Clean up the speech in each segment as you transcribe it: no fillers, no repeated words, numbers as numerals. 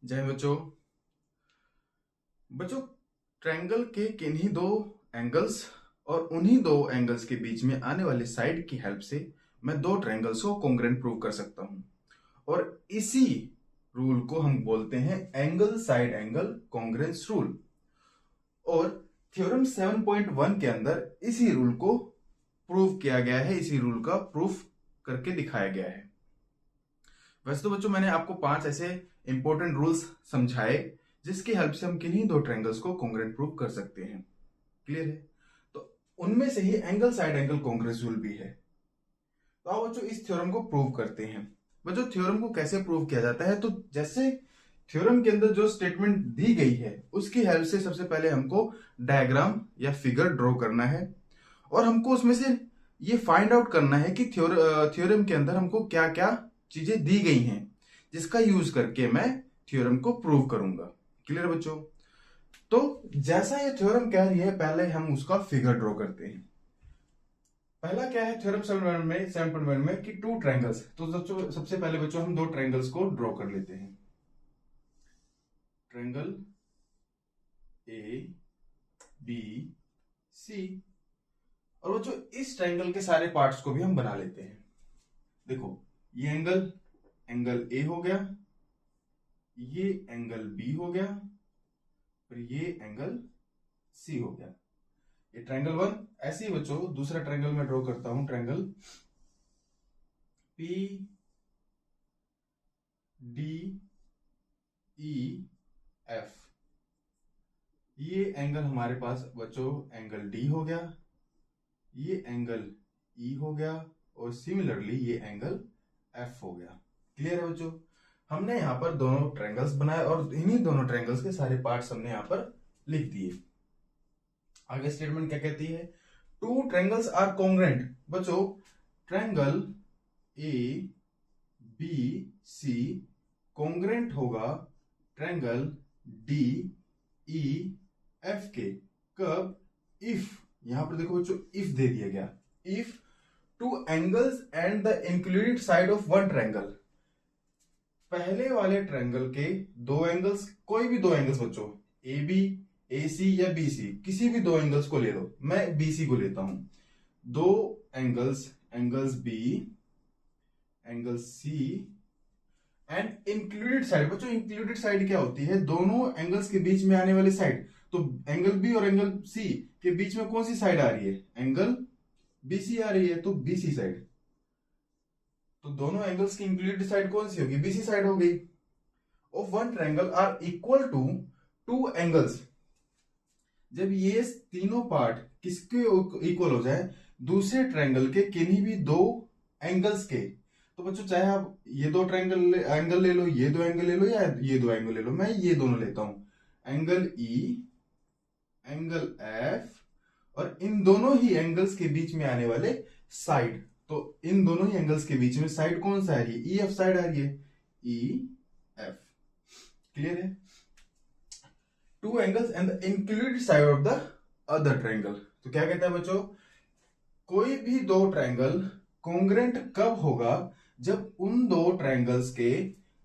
जय बच्चों। बच्चों, ट्रायंगल के किन्हीं दो एंगल्स और उन्हीं दो एंगल्स के बीच में आने वाली साइड की हेल्प से मैं दो ट्रायंगल्स को कॉन्ग्रुएंट प्रूव कर सकता हूं। और इसी रूल को हम बोलते हैं angle side angle congruence rule. और थ्योरम 7.1 के अंदर इसी रूल को प्रूव किया गया है, इसी रूल का प्रूफ करके दिखाया गया है। वैसे तो बच्चों मैंने आपको 5 ऐसे इंपॉर्टेंट रूल्स समझाए जिसकी हेल्प से हम किन्हीं दो ट्रायंगल्स को कॉन्ग्रुएंट प्रूव कर सकते हैं। क्लियर है? तो उनमें से ही angle side angle congruence rule भी है। तो आओ बच्चों इस थ्योरम को प्रूव करते हैं। बच्चों थ्योरम को कैसे प्रूव किया जाता है, तो जैसे थ्योरम के अंदर जो स्टेटमेंट दी गई है उसकी हेल्प से सबसे पहले हमको डायग्राम या फिगर ड्रॉ करना है और हमको उसमें से ये फाइंड आउट करना है कि थ्योरम के अंदर हमको क्या क्या चीजें दी गई हैं जिसका यूज करके मैं थ्योरम को प्रूव करूंगा। क्लियर बच्चों? तो जैसा ये थ्योरम कह रही है पहले हम उसका फिगर ड्रॉ करते हैं। पहला क्या है थ्योरम 7.1 में कि टू ट्रायंगल्स। तो सबसे पहले बच्चों हम दो ट्रायंगल्स को ड्रॉ कर लेते हैं। Triangle A B C. और बच्चों इस ट्रायंगल के सारे पार्ट्स को भी हम बना लेते हैं। देखो ये एंगल एंगल ए हो गया, ये एंगल बी हो गया और ये एंगल सी हो गया। ये ट्रायंगल 1। ऐसे ही बच्चों दूसरा ट्रायंगल मैं ड्रॉ करता हूं, triangle P D E F. ये एंगल हमारे पास बच्चों एंगल डी हो गया, ये एंगल ई हो गया और सिमिलरली ये एंगल एफ हो गया। क्लियर है बच्चों? हमने यहां पर दोनों ट्रायंगल्स बनाए और इन्हीं दोनों ट्रायंगल्स के सारे पार्ट्स हमने यहां पर लिख दिए। आगे स्टेटमेंट क्या कहती है? Two triangles are congruent. बच्चों triangle A B C congruent होगा ट्रायंगल डी ई एफ के। कब? इफ, यहां पर देखो बच्चों इफ दे दिया गया, if two angles and the included side of one triangle. पहले वाले ट्रायंगल के दो एंगल्स, कोई भी दो एंगल्स बच्चों, ए बी ए सी या बी सी, किसी भी दो एंगल्स को ले लो। मैं बी सी को लेता हूं। दो angles, angles B angle C and included side. बच्चों इंक्लूडेड साइड क्या होती है? दोनों एंगल्स के बीच में आने वाली साइड। तो एंगल बी और एंगल सी के बीच में कौन सी साइड आ रही है? एंगल बीसी आ रही है, तो बीसी साइड। तो दोनों एंगल्स की इंक्लूडेड साइड कौन सी होगी? बीसी साइड हो गई। Of one triangle are equal to two angles. जब ये तीनों पार्ट किसके इक्वल हो जाए? दूसरे ट्रायंगल के किन्हीं भी दो एंगल्स के। तो बच्चों चाहे आप ये दो ट्रायंगल एंगल ले लो, ये दो एंगल ले लो या ये दो एंगल ले लो, मैं ये दोनों लेता हूं, एंगल ई एंगल एफ और इन दोनों ही एंगल्स के बीच में आने वाले साइड। तो इन दोनों ही एंगल्स के बीच में साइड कौन सा आ रही है? ई एफ साइड आ रही है, ई एफ। क्लियर है? Two angles and the included side of the other triangle. तो क्या कहता है बच्चों? कोई भी दो ट्रायंगल कॉन्ग्रुएंट कब होगा? जब उन दो ट्रायंगल्स के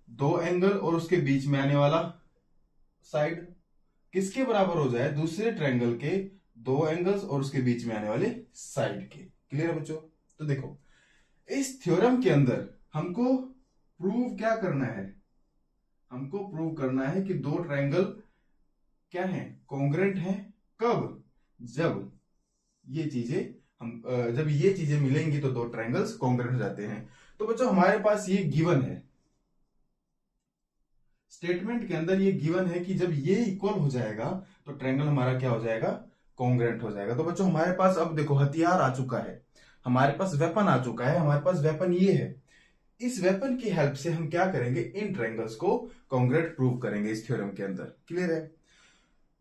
दो एंगल और उसके बीच में आने वाला साइड किसके बराबर हो जाए? दूसरे ट्रायंगल के दो एंगल्स और उसके बीच में आने वाले साइड के। क्लियर है बच्चों? तो देखो इस थ्योरम के अंदर हमको प्रूव क्या करना है? हमको प्रूव करना है कि दो ट्रायंगल क्या है? कॉन्ग्रुएंट है। कब? जब ये चीजें जब ये चीजें मिलेंगी तो दो ट्रायंगल्स कॉन्ग्रुएंट हो जाते हैं। तो बच्चों हमारे पास ये गिवन है, स्टेटमेंट के अंदर ये गिवन है कि जब ये इक्वल हो जाएगा तो ट्रायंगल हमारा क्या हो जाएगा? कॉन्ग्रुएंट हो जाएगा। तो बच्चों हमारे पास अब देखो हथियार आ चुका है, हमारे पास वेपन आ चुका है। हमारे पास वेपन ये है। इस वेपन की हेल्प से हम क्या करेंगे? इन ट्रायंगल्स को कॉन्ग्रुएंट प्रूव करेंगे इस थ्योरम के अंदर। क्लियर है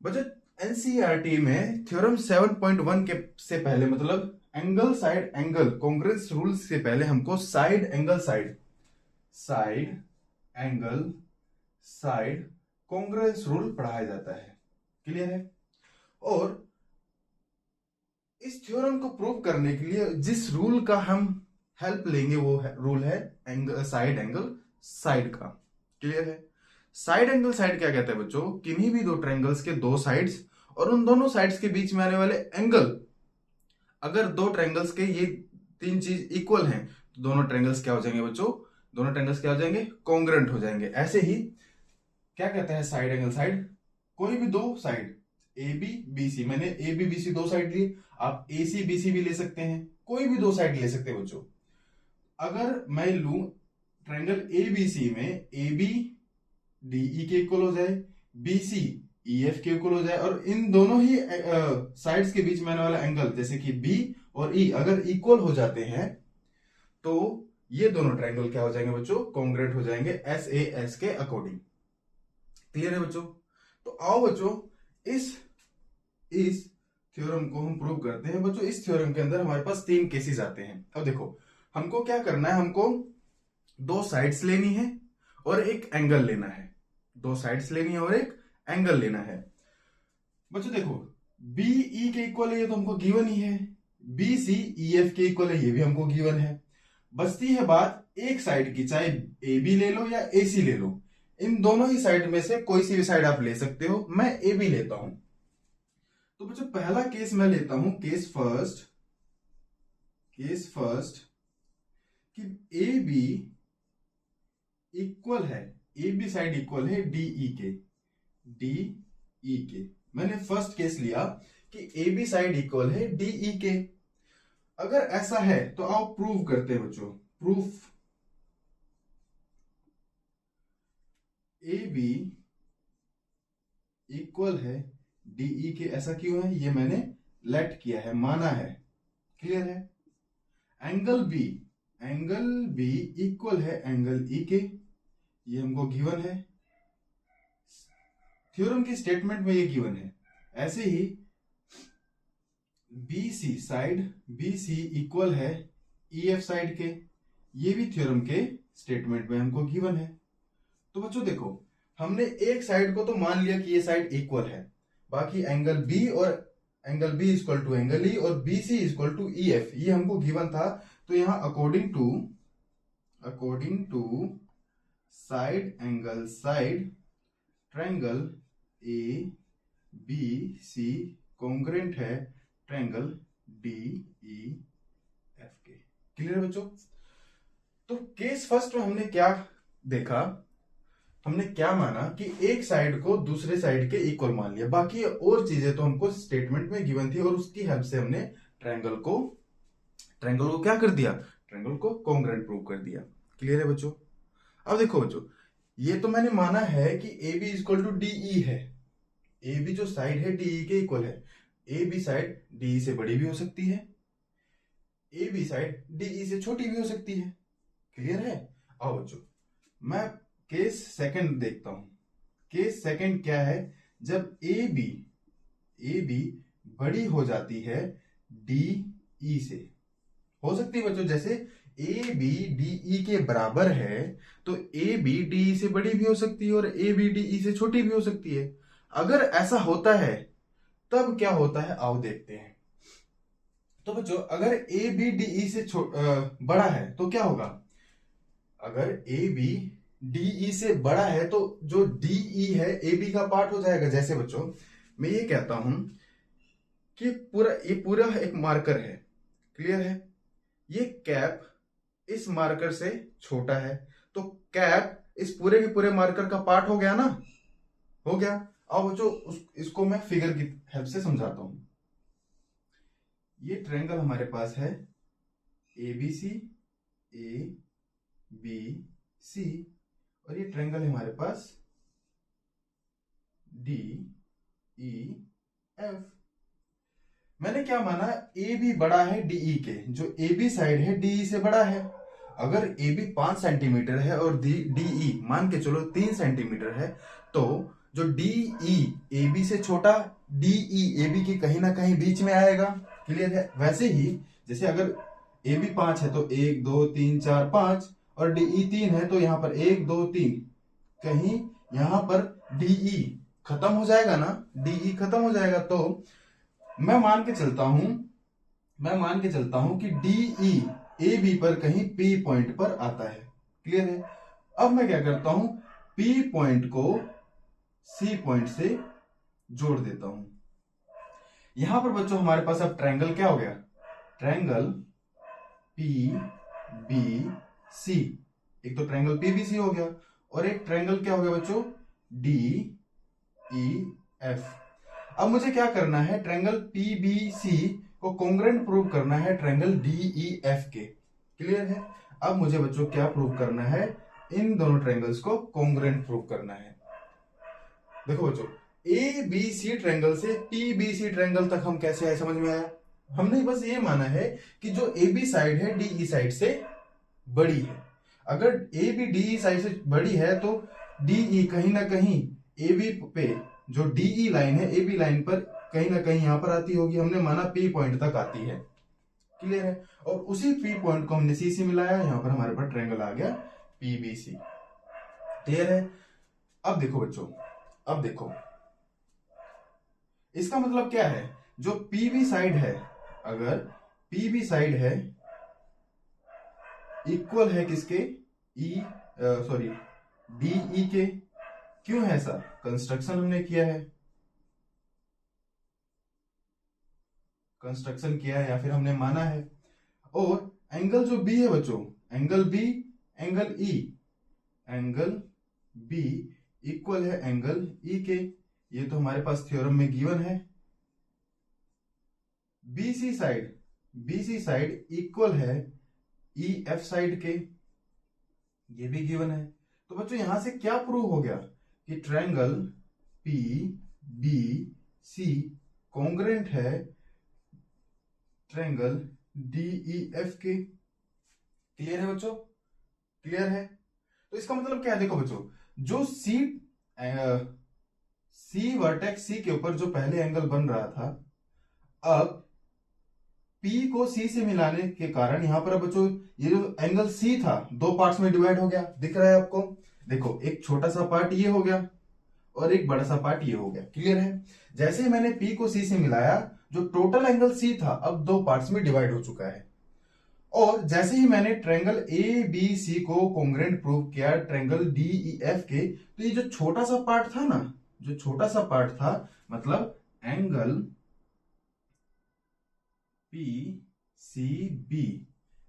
बच्चों? एनसीईआरटी में थ्योरम 7.1 के से पहले, मतलब angle side angle congruence rule से पहले हमको side angle side congruence rule पढ़ाया जाता है। क्लियर है? और इस थ्योरम को प्रूव करने के लिए जिस रूल का हम हेल्प लेंगे वो रूल है एंगल साइड का। क्लियर है? साइड एंगल साइड क्या कहता है बच्चों? किन्हीं भी दो ट्रायंगल्स के दो साइड्स और उन दोनों साइड्स के बीच में आने वाले एंगल, अगर दो ट्रायंगल्स के ये तीन चीज इक्वल हैं तो दोनों ट्रायंगल्स क्या हो जाएंगे बच्चों? दोनों ट्रायंगल्स क्या हो जाएंगे? कॉन्ग्रुएंट हो जाएंगे। ऐसे ही क्या कहता है साइड एंगल साइड? कोई भी दो side A B B C, मैंने ए बी बी सी दो साइड लिए, आप ए सी बी सी भी ले सकते हैं, कोई भी दो साइड ले सकते हैं बच्चों। अगर मैं लूं ट्रायंगल ए बी सी में ए बी डी ई के इक्वल हो जाए, बी सी ई एफ के इक्वल हो जाए, और इन दोनों ही साइड्स के बीच में आने वाला एंगल जैसे कि बी और ई अगर इक्वल हो जाते हैं तो ये दोनों ट्रायंगल क्या हो जाएंगे बच्चों? कॉन्ग्रुएंट हो जाएंगे एस ए एस के अकॉर्डिंग। क्लियर है बच्चों? तो आओ बच्चों इस थ्योरम को हम प्रूव करते हैं। बच्चों इस थ्योरम के अंदर हमारे पास तीन केसेस आते हैं। अब देखो हमको क्या करना है, हमको दो साइड्स लेनी है और एक एंगल लेना है। दो साइड्स लेनी है और एक एंगल लेना है। बच्चों देखो बी ई के इक्वल है, ये तो हमको गिवन ही है। बी सी ई एफ के इक्वल है, ये भी हमको गिवन है। बचती है बात एक साइड की, चाहे ए बी ले लो या ए सी ले लो, इन दोनों ही साइड में से कोई सी भी साइड आप ले सकते हो। मैं ए बी लेता हूं। तो बच्चों पहला केस मैं लेता हूं, केस फर्स्ट कि ए बी इक्वल है, ए बी साइड इक्वल है डीई के। मैंने फर्स्ट केस लिया कि ए बी साइड इक्वल है डीई के। अगर ऐसा है तो आओ प्रूव करते हैं बच्चों। प्रूफ ए बी इक्वल है डीई के। ऐसा क्यों है? ये मैंने लेट किया है, माना है। क्लियर है? एंगल बी इक्वल है एंगल ई के, ये हमको गिवन है। थ्योरम की स्टेटमेंट में ये गिवन है। ऐसे ही बी सी इक्वल है ई एफ साइड के, ये भी थ्योरम के स्टेटमेंट में हमको गिवन है। तो बच्चों देखो हमने एक साइड को तो मान लिया कि ये साइड इक्वल है, बाकी angle B equal to angle E और B C equal to E F, ये हमको गिवन था। तो यहां according to side angle side triangle A B C congruent है ट्रायंगल डी ई एफ के। क्लियर है बच्चों? तो केस फर्स्ट में हमने क्या देखा, हमने क्या माना कि एक साइड को दूसरे साइड के इक्वल मान लिया, बाकी और चीजें तो हमको स्टेटमेंट में गिवन थी और उसकी हेल्प से हमने ट्रायंगल को क्या कर दिया? ट्रायंगल को कॉन्ग्रुएंट प्रूव कर दिया। क्लियर है बच्चों? अब देखो बच्चों ये तो मैंने माना है कि A B equal to DE है। ए बी जो साइड है डीई के इक्वल है। ए बी साइड डीई से बड़ी भी हो सकती है, ए बी साइड डीई से छोटी भी हो सकती है। क्लियर है? आओ बच्चों मैं केस सेकंड देखता हूं। केस सेकंड क्या है? जब ए बी बड़ी हो जाती है डीई से। हो सकती है बच्चों जैसे ए बी डीई के बराबर है तो ए बी डीई से बड़ी भी हो सकती है और ए बी डीई से छोटी भी हो सकती है। अगर ऐसा होता है तब क्या होता है आओ देखते हैं। तो बच्चों अगर ए बी डीई से बड़ा है तो क्या होगा? अगर ए बी डीई से बड़ा है तो जो डीई है ए बी का पार्ट हो जाएगा। जैसे बच्चों मैं ये कहता हूं कि ये पूरा एक मार्कर है। क्लियर है? ये कैप इस मार्कर से छोटा है तो कैप इस पूरे के पूरे मार्कर का पार्ट हो गया ना? हो गया। अब बच्चों इसको मैं फिगर की हेल्प से समझाता हूं। ये ट्रायंगल हमारे पास है ए बी सी और ये ट्रायंगल है हमारे पास डी ई एफ। मैंने क्या माना? ए बी बड़ा है डीई के, जो ए बी साइड है डीई से बड़ा है। अगर ए बी 5 सेंटीमीटर है और डीई मान के चलो 3 सेंटीमीटर है तो जो डीई ए बी से छोटा डीई ए बी के कहीं ना कहीं बीच में आएगा। क्लियर है? वैसे ही जैसे अगर ए बी 5 है तो 1 2 3 4 5 और डीई 3 है तो यहां पर 1 2 3 कहीं यहां पर डीई खत्म हो जाएगा ना? डीई खत्म हो जाएगा। तो मैं मान के चलता हूं कि डीई ए बी पर कहीं पी पॉइंट पर आता है। क्लियर है? अब मैं क्या करता हूं, P पॉइंट को C पॉइंट से जोड़ देता हूं। यहां पर बच्चों हमारे पास अब ट्रायंगल क्या हो गया, ट्रायंगल PBC। एक तो ट्रायंगल PBC हो गया और एक ट्रायंगल क्या हो गया बच्चों, DEF। अब मुझे क्या करना है, ट्रायंगल PBC को कॉन्ग्रुएंट प्रूव करना है ट्रायंगल DEF के। क्लियर है। अब मुझे बच्चों क्या प्रूव करना है, इन दोनों ट्रायंगल्स को कॉन्ग्रुएंट प्रूव करना है। देखो बच्चों, ABC ट्रायंगल से PBC ट्रायंगल तक हम कैसे आए समझ में आया। हमने बस ये माना है कि जो AB साइड है DE साइड से बड़ी है। अगर AB DE साइड से बड़ी है तो DE कहीं ना कहीं AB पे जो DE लाइन है AB लाइन पर कहीं ना कहीं यहां पर आती होगी। हमने माना P पॉइंट तक आती है। क्लियर है। और उसी P पॉइंट को हमने C से मिलाया, यहां पर हमारे पास ट्रायंगल आ गया PBC। क्लियर है। अब देखो बच्चों, अब देखो इसका मतलब क्या है, जो PB साइड है, अगर PB साइड है इक्वल है किसके, DE के। क्यों है ऐसा, कंस्ट्रक्शन हमने किया है, कंस्ट्रक्शन किया है या फिर हमने माना है। और एंगल जो B है बच्चों, angle B, angle E, angle B equal है एंगल E के। ये तो हमारे पास थ्योरम में गिवन है। BC साइड इक्वल है EF साइड के, ये भी गिवन है। तो बच्चों यहां से क्या प्रूव हो गया कि ट्रायंगल PBC कॉन्ग्रुएंट है ट्रायंगल DEF के। क्लियर है बच्चों, क्लियर है। तो इसका मतलब क्या है, देखो बच्चों, जो C वर्टेक्स C के ऊपर जो पहले एंगल बन रहा था, अब P को C से मिलाने के कारण यहां पर बच्चों ये जो एंगल C था दो पार्ट्स में डिवाइड हो गया। दिख रहा है आपको, देखो एक छोटा सा पार्ट ये हो गया और एक बड़ा सा पार्ट ये हो गया। क्लियर है। जैसे ही मैंने P को C से मिलाया, जो टोटल एंगल C था अब दो पार्ट्स में डिवाइड हो चुका है। और जैसे ही मैंने ट्रायंगल ABC को कॉन्ग्रुएंट प्रूव किया ट्रायंगल DEF के, तो ये जो छोटा सा पार्ट था ना, जो छोटा सा पार्ट था, मतलब angle PCB,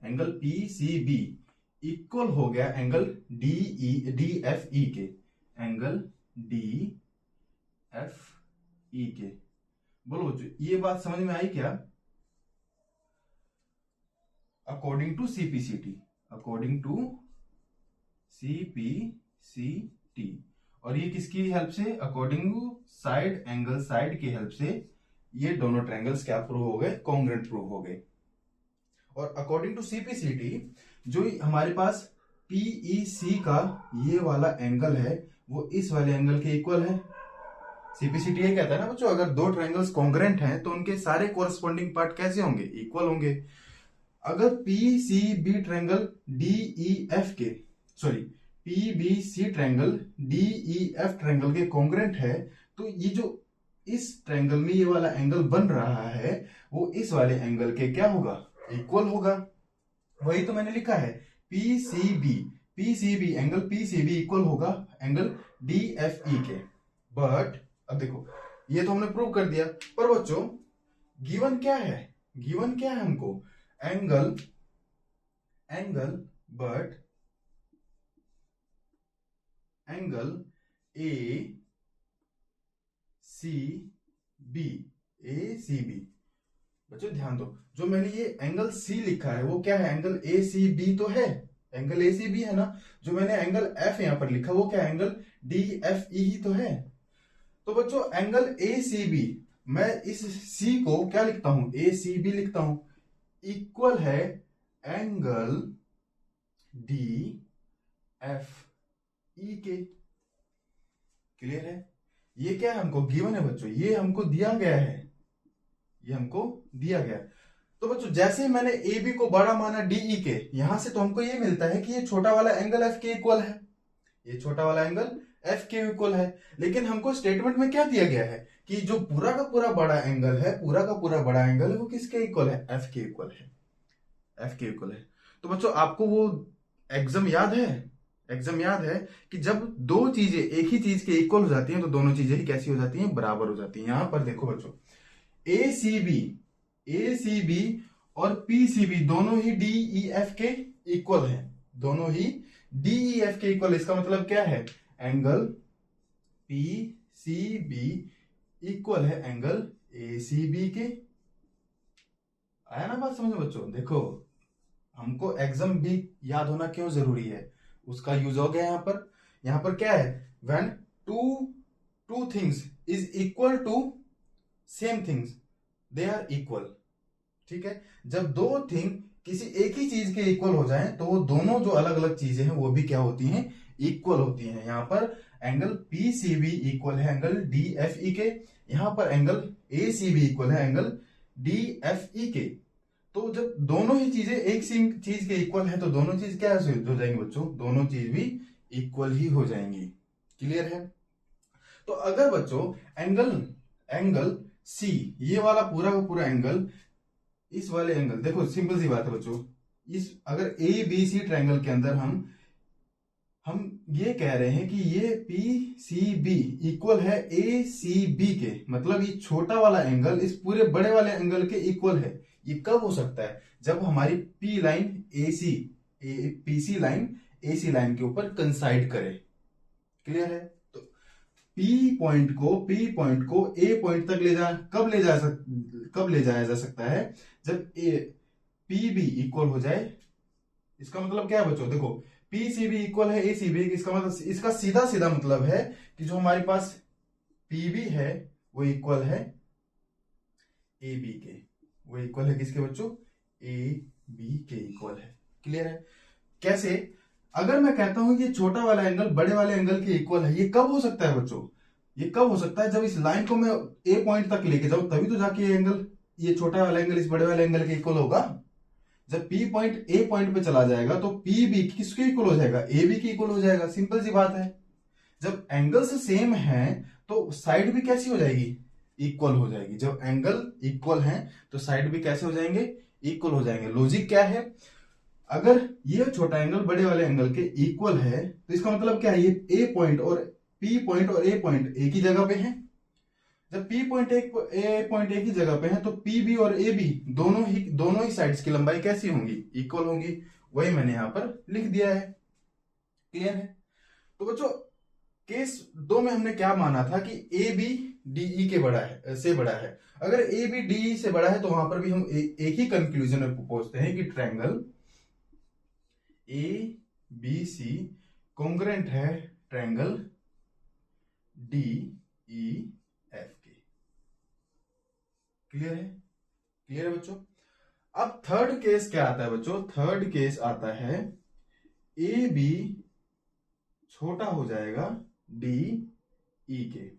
angle PCB equal हो गया एंगल DFE के, एंगल DFE के। बोलो बच्चों, ये बात समझ में आई क्या? According to CPCT, according to CPCT। और ये किसकी हेल्प से, according to side angle side की हेल्प से ये दोनों ट्रायंगल्स क्या प्रूव हो गए, कॉन्ग्रुएंट प्रूव हो गए। और अकॉर्डिंग टू CPCT जो हमारे पास PEC का ये वाला एंगल है वो इस वाले एंगल के इक्वल है। CPCT ये कहता है ना बच्चों, अगर दो ट्रायंगल्स कॉन्ग्रुएंट हैं तो उनके सारे कोरस्पॉन्डिंग पार्ट कैसे होंगे, इक्वल होंगे। अगर PCB ट्रायंगल DEF के, sorry PBC triangle DEF triangle के कॉन्ग्रुएंट है, तो ये जो इस ट्रायंगल में ये वाला एंगल बन रहा है वो इस वाले एंगल के क्या होगा, इक्वल होगा। वही तो मैंने लिखा है, PCB एंगल PCB इक्वल होगा एंगल DFE के। बट अब देखो ये तो हमने प्रूव कर दिया, पर बच्चों गिवन क्या है, गिवन क्या है हमको, एंगल बट एंगल ACB। बच्चों ध्यान दो, जो मैंने ये एंगल C लिखा है वो क्या है, एंगल ACB तो है, एंगल ACB है ना। जो मैंने एंगल F यहां पर लिखा वो क्या है, एंगल DFE ही तो है। तो बच्चों एंगल ACB, मैं इस C को क्या लिखता हूं, ACB लिखता हूं, इक्वल है एंगल DFE के। क्लियर है। ये क्या है, हमको गिवन है बच्चों, ये हमको दिया गया है, ये हमको दिया गया। तो बच्चों जैसे मैंने AB को बड़ा माना DE के, यहां से तो हमको ये मिलता है कि ये छोटा वाला एंगल F के इक्वल है, ये छोटा वाला एंगल F के इक्वल है। लेकिन हमको स्टेटमेंट में क्या दिया गया है कि जो पूरा का पूरा बड़ा एंगल है, पूरा का पूरा बड़ा एंगल है वो किसके इक्वल है, F के इक्वल है, F के इक्वल है। तो बच्चों आपको वो एग्जाम याद है, एग्जाम याद है कि जब दो चीजें एक ही चीज के इक्वल हो जाती हैं तो दोनों चीजें ही कैसी हो जाती हैं, बराबर हो जाती हैं। यहां पर देखो बच्चों, ए सी बी और पी सी बी दोनों ही डी ई एफ के इक्वल हैं, दोनों ही डी ई एफ के इक्वल। इसका मतलब क्या है, angle P C B equal है एंगल ए सी बी के। आया ना बात समझ में बच्चों? देखो हमको एग्जाम भी याद होना क्यों जरूरी है, उसका यूज हो गया यहाँ पर क्या है, when two things is equal to same things they are equal. ठीक है, जब दो थिंग किसी एक ही चीज के इक्वल हो जाएं तो वो दोनों जो अलग अलग चीजें हैं वो भी क्या होती हैं, इक्वल होती हैं। यहां पर angle P C B equal है एंगल डी एफ ई के, यहां पर angle A C B equal है एंगल डी एफ ई के। तो जब दोनों ही चीजें एक चीज के इक्वल है तो दोनों चीज क्या हो जाएंगी बच्चों, दोनों चीज भी इक्वल ही हो जाएंगी। क्लियर है? तो अगर बच्चों एंगल सी, ये वाला पूरा का पूरा एंगल इस वाले एंगल, देखो सिंपल सी बात है बच्चों, इस अगर ए बी सी ट्रायंगल के अंदर हम ये कह रहे हैं कि ये पी सी बी इक्वल है ए सी बी के, मतलब ये छोटा वाला एंगल इस पूरे बड़े वाले एंगल के इक्वल है। ये कब हो सकता है, जब हमारी पी लाइन पीसी लाइन ए सी लाइन के ऊपर कंसाइड करे। क्लियर है? तो पी पॉइंट को ए पॉइंट तक कब ले जाया जा सकता है, जब ए पी बी इक्वल हो जाए। इसका मतलब क्या है बच्चों, देखो पी सी बी इक्वल है ए सी बी, इसका मतलब, इसका सीधा सीधा मतलब है कि जो हमारे पास पी बी है वो इक्वल है ए बी के, वो इक्वल है किसके बच्चों, ए बी के इक्वल है। क्लियर है? कैसे? अगर मैं कहता हूं कि छोटा वाला एंगल बड़े वाले एंगल के इक्वल है, ये कब हो सकता है बच्चों, ये कब हो सकता है, जब इस लाइन को मैं ए पॉइंट तक लेके जाऊं तभी तो जाके ये एंगल, ये छोटा वाला एंगल इस बड़े वाले एंगल के इक्वल होगा। जब पी पॉइंट ए पॉइंट पे चला जाएगा तो पी बी किसके इक्वल हो जाएगा, ए बी के इक्वल हो जाएगा। सिंपल सी बात है। जब एंगल्स सेम है तो साइड भी कैसी हो जाएगी, इक्वल हो जाएगी। जब एंगल इक्वल है तो साइड भी कैसे हो जाएंगे, इक्वल हो जाएंगे। लॉजिक क्या है, अगर ये छोटा एंगल बड़े वाले एंगल के इक्वल है तो इसका मतलब क्या है, ये ए पॉइंट और पी पॉइंट और ए पॉइंट एक ही जगह पे है। जब पी पॉइंट ए पॉइंट एक ही जगह पे है तो पी बी और ए बी दोनों ही साइड्स की लंबाई कैसी होंगी, इक्वल होंगी। वही मैंने यहां पर लिख दिया है। क्लियर है? तो बच्चों केस 2 में हमने क्या माना था कि ए बी डीई के बड़ा है। अगर ए बी डीई से बड़ा है तो वहां पर भी हम एक ही कंक्लूजन में पहुंचते हैं कि triangle A B C congruent है ट्रायंगल डी ई एफ के। क्लियर है? क्लियर है बच्चों? अब थर्ड केस क्या आता है बच्चों, थर्ड केस आता है ए बी छोटा हो जाएगा डी ई के।